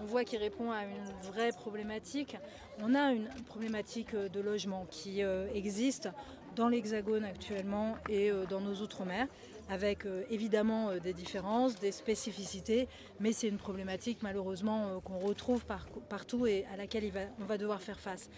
voit qu'il répond à une vraie problématique. On a une problématique de logement qui existe dans l'Hexagone actuellement et dans nos outre-mer, avec évidemment des différences, des spécificités, mais c'est une problématique malheureusement qu'on retrouve partout et à laquelle on va devoir faire face.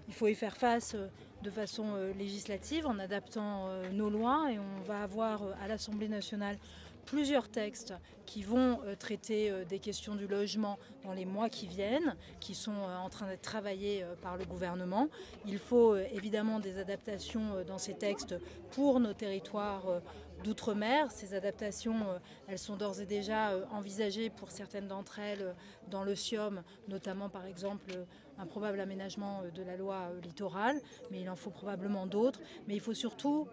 Il faut y faire face de façon législative en adaptant nos lois, et on va avoir à l'Assemblée nationale plusieurs textes qui vont traiter des questions du logement dans les mois qui viennent, qui sont en train d'être travaillés par le gouvernement. Il faut évidemment des adaptations dans ces textes pour nos territoires d'outre-mer. Ces adaptations, elles sont d'ores et déjà envisagées pour certaines d'entre elles dans le SIOM, notamment par exemple un probable aménagement de la loi littorale, mais il en faut probablement d'autres. Mais il faut surtout,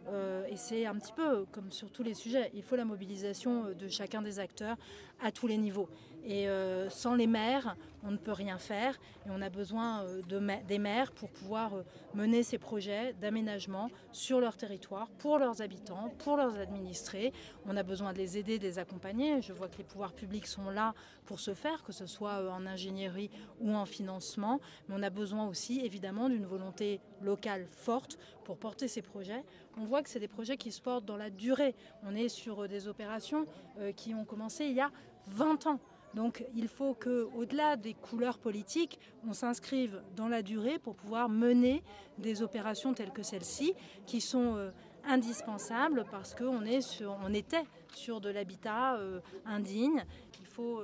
et c'est un petit peu comme sur tous les sujets, il faut la mobilisation de chacun des acteurs à tous les niveaux. Et sans les maires, on ne peut rien faire, et on a besoin des maires pour pouvoir mener ces projets d'aménagement sur leur territoire, pour leurs habitants, pour leurs administrés. On a besoin de les aider, de les accompagner. Je vois que les pouvoirs publics sont là pour ce faire, que ce soit en ingénierie ou en financement. Mais on a besoin aussi évidemment d'une volonté locale forte pour porter ces projets. On voit que c'est des projets qui se portent dans la durée. On est sur des opérations qui ont commencé il y a 20 ans. Donc il faut qu'au-delà des couleurs politiques, on s'inscrive dans la durée pour pouvoir mener des opérations telles que celle-ci, qui sont indispensables parce qu'on était sur de l'habitat indigne. Il faut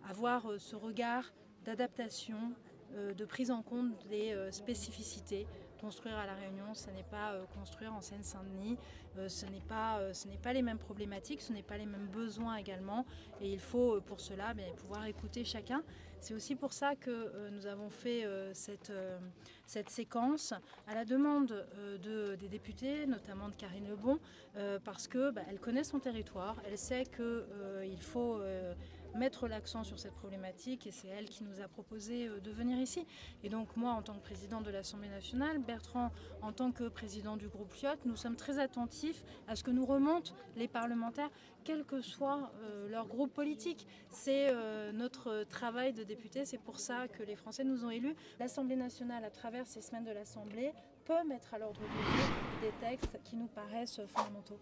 avoir ce regard d'adaptation, de prise en compte des spécificités. Construire à La Réunion, ce n'est pas construire en Seine-Saint-Denis, ce n'est pas les mêmes problématiques, ce n'est pas les mêmes besoins également, et il faut pour cela pouvoir écouter chacun. C'est aussi pour ça que nous avons fait cette séquence à la demande des députés, notamment de Karine Lebon, parce qu'elle connaît son territoire, elle sait qu'il faut mettre l'accent sur cette problématique, et c'est elle qui nous a proposé de venir ici. Et donc moi, en tant que présidente de l'Assemblée nationale, Bertrand, en tant que président du groupe FIOT, nous sommes très attentifs à ce que nous remontent les parlementaires, quel que soit leur groupe politique. C'est notre travail de député, c'est pour ça que les Français nous ont élus. L'Assemblée nationale, à travers ces semaines de l'Assemblée, peut mettre à l'ordre du jour des textes qui nous paraissent fondamentaux.